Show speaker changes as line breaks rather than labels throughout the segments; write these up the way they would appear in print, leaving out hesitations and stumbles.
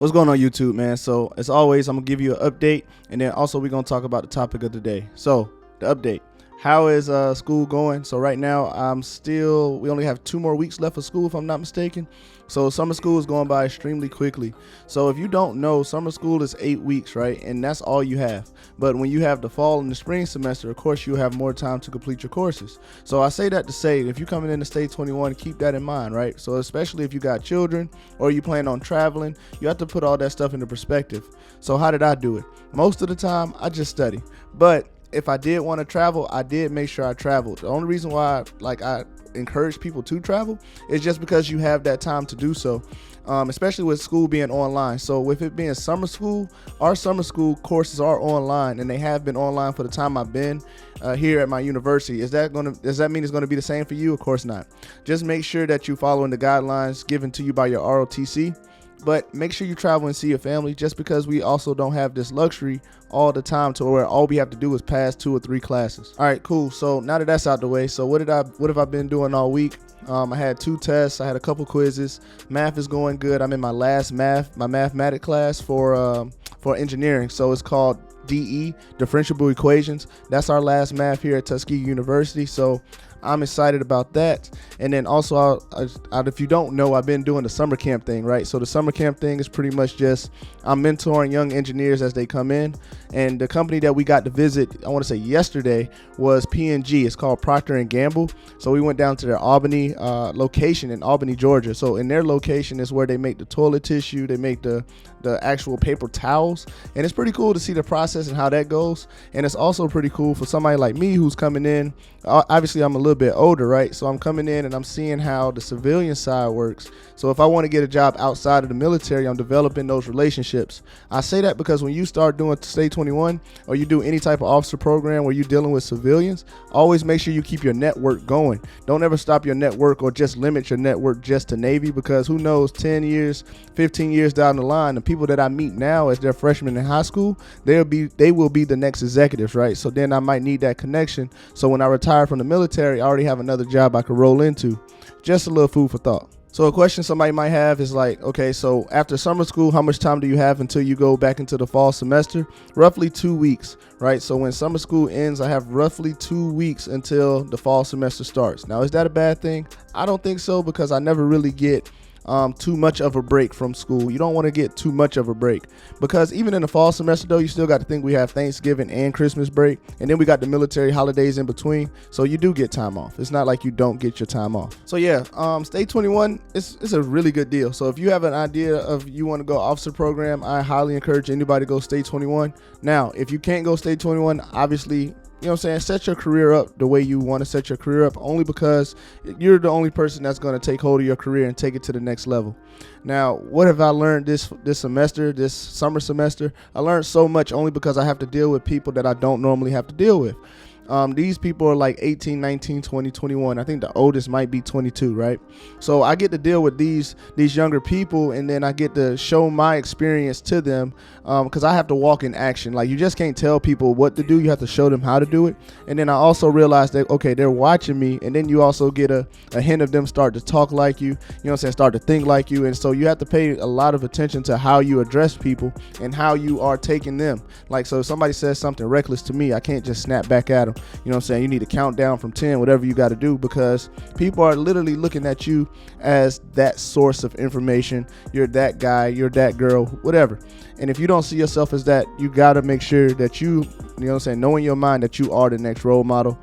What's going on YouTube, man? So as always, I'm gonna give you an update, and then also we're gonna talk about the topic of the day. So the update: how is school going? So right now we only have 2 more weeks left of school, if I'm not mistaken. So summer school is going by extremely quickly. So if you don't know, summer school is 8 weeks, right? And that's all you have. But when you have the fall and the spring semester, of course you have more time to complete your courses. So I say that to say, if you're coming into State 21, keep that in mind, right? So especially if you got children or you plan on traveling, you have to put all that stuff into perspective. So how did I do it? Most of the time I just study, but if I did want to travel, I did make sure I traveled. The only reason why I encourage people to travel is just because you have that time to do so, especially with school being online. So with it being summer school, our summer school courses are online, and they have been online for the time I've been here at my university. Does that mean it's going to be the same for you? Of course not. Just make sure that you're following the guidelines given to you by your ROTC. But make sure you travel and see your family, just because we also don't have this luxury all the time to where all we have to do is pass 2 or 3 classes. All right, cool. So now that that's out the way, so what have I been doing all week? I had 2 tests. I had a couple quizzes. Math is going good. I'm in my last mathematics class for engineering. So it's called DE, differentiable equations. That's our last math here at Tuskegee University. So I'm excited about that. And then also, if you don't know, I've been doing the summer camp thing, right? So the summer camp thing is pretty much just I'm mentoring young engineers as they come in. And the company that we got to visit, I want to say yesterday, was P&G. It's called Procter & Gamble. So we went down to their Albany location in Albany, Georgia. So in their location is where they make the toilet tissue, they make the actual paper towels. And it's pretty cool to see the process and how that goes. And it's also pretty cool for somebody like me who's coming in. Obviously, I'm a little bit older, right? So I'm coming in and I'm seeing how the civilian side works. So if I want to get a job outside of the military, I'm developing those relationships. I say that because when you start doing State 21 or you do any type of officer program where you're dealing with civilians, always make sure you keep your network going. Don't ever stop your network or just limit your network just to Navy, because who knows, 10 years, 15 years down the line, the people that I meet now as they're freshmen in high school, they will be the next executives, right? So then I might need that connection. So when I retire from the military, I already have another job I could roll into. Just a little food for thought. So a question somebody might have is like, okay, so after summer school, how much time do you have until you go back into the fall semester? Roughly 2 weeks, right? So when summer school ends, I have roughly 2 weeks until the fall semester starts. Now, is that a bad thing? I don't think so, because I never really get too much of a break from school. You don't want to get too much of a break, because even in the fall semester though, you still got to think we have Thanksgiving and Christmas break, and then we got the military holidays in between. So you do get time off. It's not like you don't get your time off. So yeah, State 21 it's a really good deal. So if you have an idea of you want to go officer program, I highly encourage anybody to go State 21. Now, if you can't go State 21, obviously, you know what I'm saying, set your career up the way you want to set your career up, only because you're the only person that's going to take hold of your career and take it to the next level. Now, what have I learned this semester, this summer semester? I learned so much only because I have to deal with people that I don't normally have to deal with. These people are like 18, 19, 20, 21. I think the oldest might be 22, right? So I get to deal with these younger people, and then I get to show my experience to them, because I have to walk in action. Like, you just can't tell people what to do. You have to show them how to do it. And then I also realized that, okay, they're watching me, and then you also get a hint of them start to talk like you, you know what I'm saying, start to think like you. And so you have to pay a lot of attention to how you address people and how you are taking them. Like, so if somebody says something reckless to me, I can't just snap back at them. You know what I'm saying? You need to count down from 10, whatever you got to do, because people are literally looking at you as that source of information. You're that guy, you're that girl, whatever. And if you don't see yourself as that, you got to make sure that you know what I'm saying, know in your mind that you are the next role model.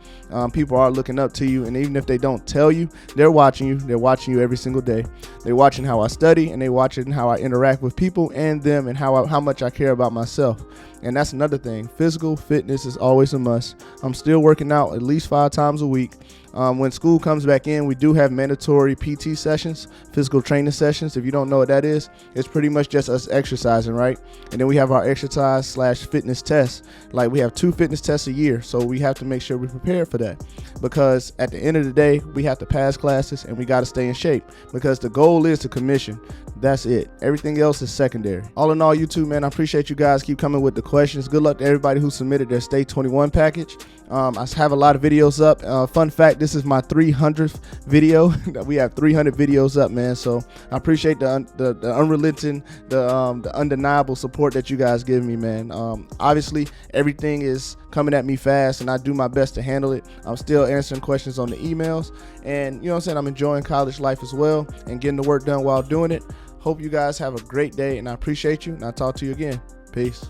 People are looking up to you, and even if they don't tell you, they're watching you. They're watching you every single day. They're watching how I study, and they're watching how I interact with people and them, and how much I care about myself. And that's another thing. Physical fitness is always a must. I'm still working out at least 5 times a week. When school comes back in, we do have mandatory PT sessions, physical training sessions. If you don't know what that is, it's pretty much just us exercising, right? And then we have our exercise/fitness tests. Like, we have have 2 fitness tests a year, so we have to make sure we're prepared for that, because at the end of the day, we have to pass classes and we got to stay in shape, because the goal is to commission. That's it. Everything else is secondary. All in all, YouTube, man, I appreciate you guys keep coming with the questions. Good luck to everybody who submitted their Stay 21 package. I have a lot of videos up. Fun fact, this is my 300th video. We have 300 videos up, man. So I appreciate the unrelenting, the undeniable support that you guys give me, man. Obviously, everything is coming at me fast, and I do my best to handle it. I'm still answering questions on the emails, and you know what I'm saying, I'm enjoying college life as well and getting the work done while doing it. Hope you guys have a great day, and I appreciate you, and I'll talk to you again. Peace.